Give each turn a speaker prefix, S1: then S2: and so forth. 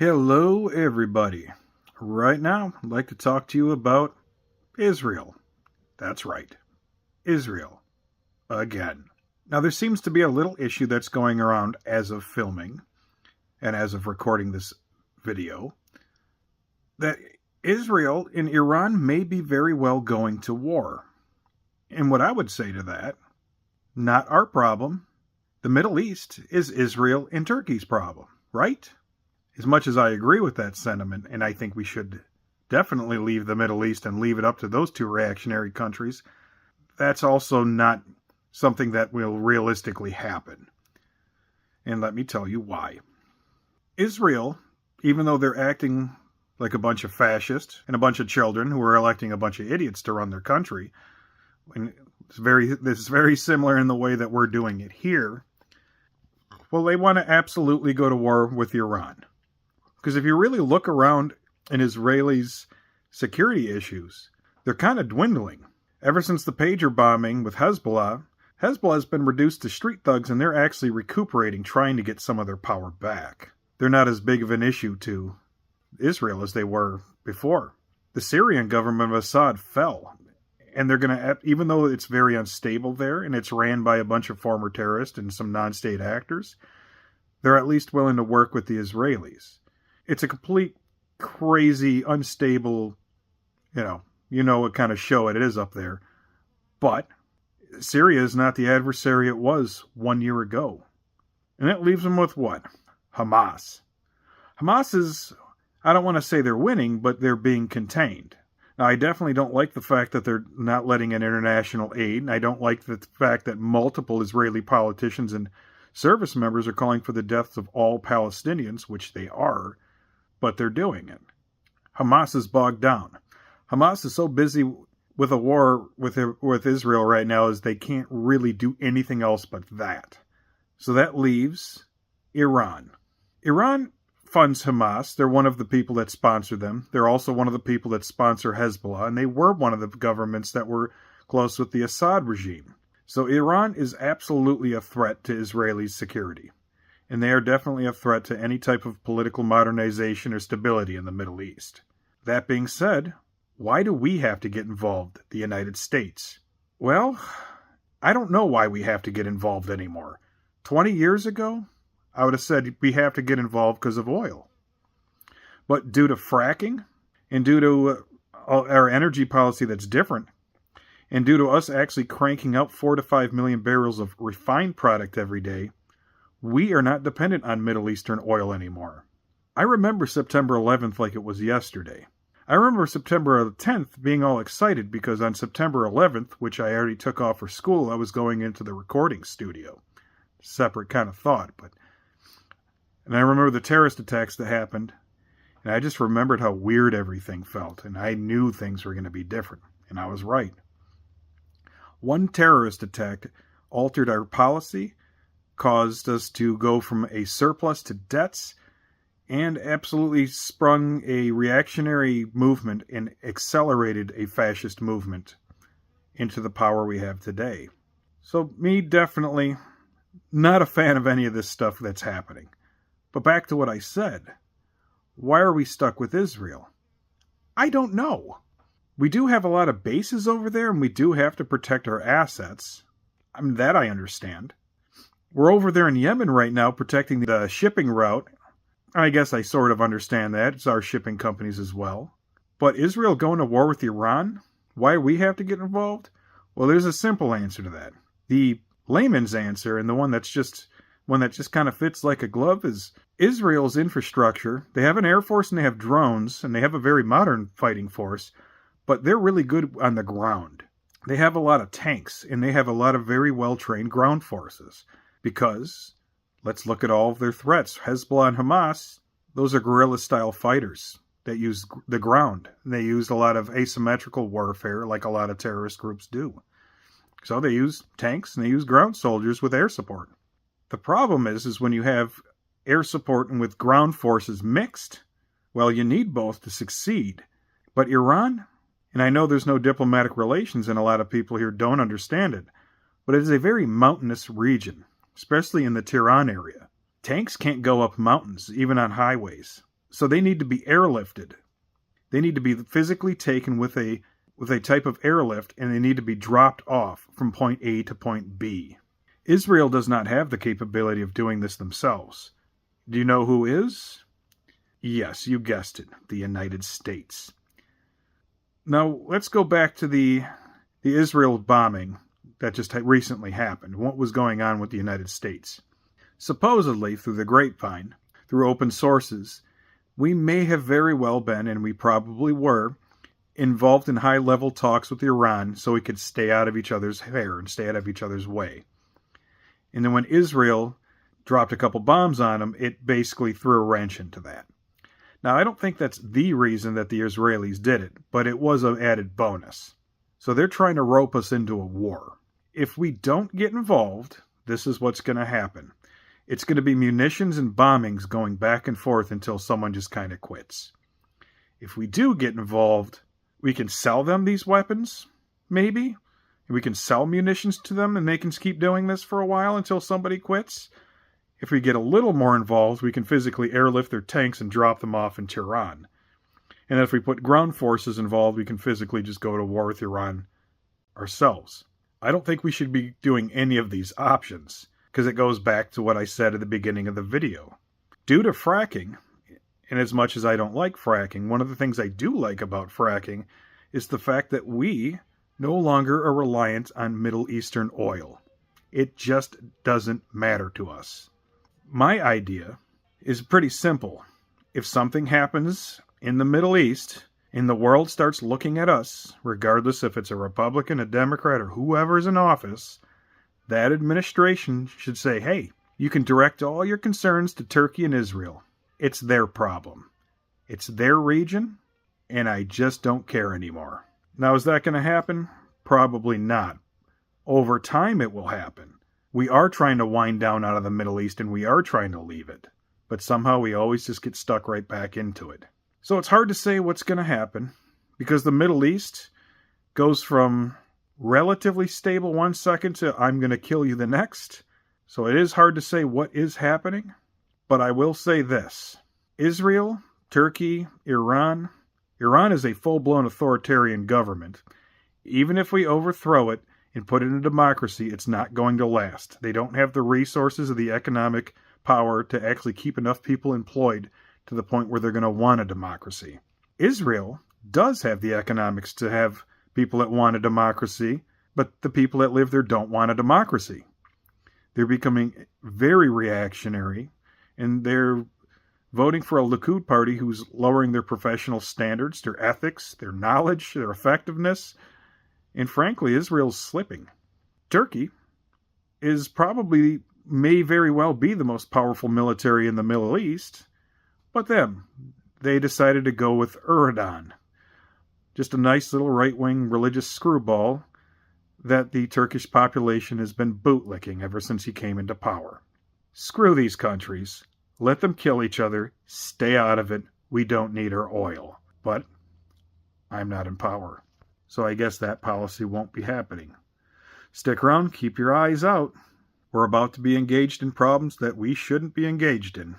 S1: Hello, everybody. Right now, I'd like to talk to you about Israel. That's right, Israel. Again. Now, there seems to be a little issue that's going around as of filming and as of recording this video that Israel and Iran may be very well going to war. And what I would say to that, not our problem. The Middle East is Israel and Turkey's problem, right? As much as I agree with that sentiment, and I think we should definitely leave the Middle East and leave it up to those two reactionary countries, that's also not something that will realistically happen. And let me tell you why. Israel, even though they're acting like a bunch of fascists and a bunch of children who are electing a bunch of idiots to run their country, and this is very similar in the way that we're doing it here, well, they want to absolutely go to war with Iran. Because if you really look around in Israelis' security issues, they're kind of dwindling. Ever since the pager bombing with Hezbollah has been reduced to street thugs, and they're actually recuperating, trying to get some of their power back. They're not as big of an issue to Israel as they were before. The Syrian government of Assad fell, and they're going to, even though it's very unstable there, and it's ran by a bunch of former terrorists and some non-state actors, they're at least willing to work with the Israelis. It's a complete, crazy, unstable, you know what kind of show it is up there. But Syria is not the adversary it was 1 year ago. And that leaves them with what? Hamas. Hamas is, I don't want to say they're winning, but they're being contained. Now, I definitely don't like the fact that they're not letting in international aid, and I don't like the fact that multiple Israeli politicians and service members are calling for the deaths of all Palestinians, which they are, but they're doing it. Hamas is bogged down. Hamas is so busy with a war with Israel right now as they can't really do anything else but that. So that leaves Iran. Iran funds Hamas. They're one of the people that sponsor them. They're also one of the people that sponsor Hezbollah, and they were one of the governments that were close with the Assad regime. So Iran is absolutely a threat to Israeli security, and they are definitely a threat to any type of political modernization or stability in the Middle East. That being said, why do we have to get involved, the United States? Well, I don't know why we have to get involved anymore. 20 years ago, I would have said we have to get involved because of oil. But due to fracking, and due to our energy policy that's different, and due to us actually cranking out 4 to 5 million barrels of refined product every day, we are not dependent on Middle Eastern oil anymore. I remember September 11th like it was yesterday. I remember September 10th being all excited because on September 11th, which I already took off for school, I was going into the recording studio. Separate kind of thought, but... And I remember the terrorist attacks that happened, and I just remembered how weird everything felt, and I knew things were going to be different, and I was right. One terrorist attack altered our policy, caused us to go from a surplus to debts, and absolutely sprung a reactionary movement and accelerated a fascist movement into the power we have today. So me, definitely not a fan of any of this stuff that's happening. But back to what I said. Why are we stuck with Israel? I don't know. We do have a lot of bases over there, and we do have to protect our assets. I mean, that I understand. We're over there in Yemen right now protecting the shipping route. I guess I sort of understand that. It's our shipping companies as well. But Israel going to war with Iran? Why we have to get involved? Well, there's a simple answer to that. The layman's answer, and the one that just kind of fits like a glove, is Israel's infrastructure. They have an air force and they have drones, and they have a very modern fighting force, but they're really good on the ground. They have a lot of tanks, and they have a lot of very well-trained ground forces. Because, let's look at all of their threats. Hezbollah and Hamas, those are guerrilla-style fighters that use the ground. They use a lot of asymmetrical warfare like a lot of terrorist groups do. So they use tanks and they use ground soldiers with air support. The problem is when you have air support and with ground forces mixed, well, you need both to succeed. But Iran, and I know there's no diplomatic relations and a lot of people here don't understand it, but it is a very mountainous region, especially in the Tehran area. Tanks can't go up mountains, even on highways. So they need to be airlifted. They need to be physically taken with a type of airlift, and they need to be dropped off from point A to point B. Israel does not have the capability of doing this themselves. Do you know who is? Yes, you guessed it, the United States. Now, let's go back to the Israel bombing that just recently happened. What was going on with the United States? Supposedly, through the grapevine, through open sources, we may have very well been, and we probably were, involved in high-level talks with Iran so we could stay out of each other's hair and stay out of each other's way. And then when Israel dropped a couple bombs on them, it basically threw a wrench into that. Now, I don't think that's the reason that the Israelis did it, but it was an added bonus. So they're trying to rope us into a war. If we don't get involved, this is what's going to happen. It's going to be munitions and bombings going back and forth until someone just kind of quits. If we do get involved, we can sell them these weapons, maybe. And we can sell munitions to them, and they can keep doing this for a while until somebody quits. If we get a little more involved, we can physically airlift their tanks and drop them off in Tehran. And if we put ground forces involved, we can physically just go to war with Iran ourselves. I don't think we should be doing any of these options, because it goes back to what I said at the beginning of the video. Due to fracking, and as much as I don't like fracking, one of the things I do like about fracking is the fact that we no longer are reliant on Middle Eastern oil. It just doesn't matter to us. My idea is pretty simple. If something happens in the Middle East and the world starts looking at us, regardless if it's a Republican, a Democrat, or whoever's in office, that administration should say, hey, you can direct all your concerns to Turkey and Israel. It's their problem. It's their region, and I just don't care anymore. Now, is that going to happen? Probably not. Over time, it will happen. We are trying to wind down out of the Middle East, and we are trying to leave it. But somehow we always just get stuck right back into it. So it's hard to say what's going to happen, because the Middle East goes from relatively stable one second to I'm going to kill you the next. So it is hard to say what is happening. But I will say this. Israel, Turkey, Iran is a full-blown authoritarian government. Even if we overthrow it and put it in a democracy, it's not going to last. They don't have the resources or the economic power to actually keep enough people employed to the point where they're going to want a democracy. Israel does have the economics to have people that want a democracy, but the people that live there don't want a democracy. They're becoming very reactionary, and they're voting for a Likud party who's lowering their professional standards, their ethics, their knowledge, their effectiveness, and frankly, Israel's slipping. Turkey may very well be the most powerful military in the Middle East, but they decided to go with Erdogan. Just a nice little right-wing religious screwball that the Turkish population has been bootlicking ever since he came into power. Screw these countries. Let them kill each other. Stay out of it. We don't need our oil. But I'm not in power. So I guess that policy won't be happening. Stick around. Keep your eyes out. We're about to be engaged in problems that we shouldn't be engaged in.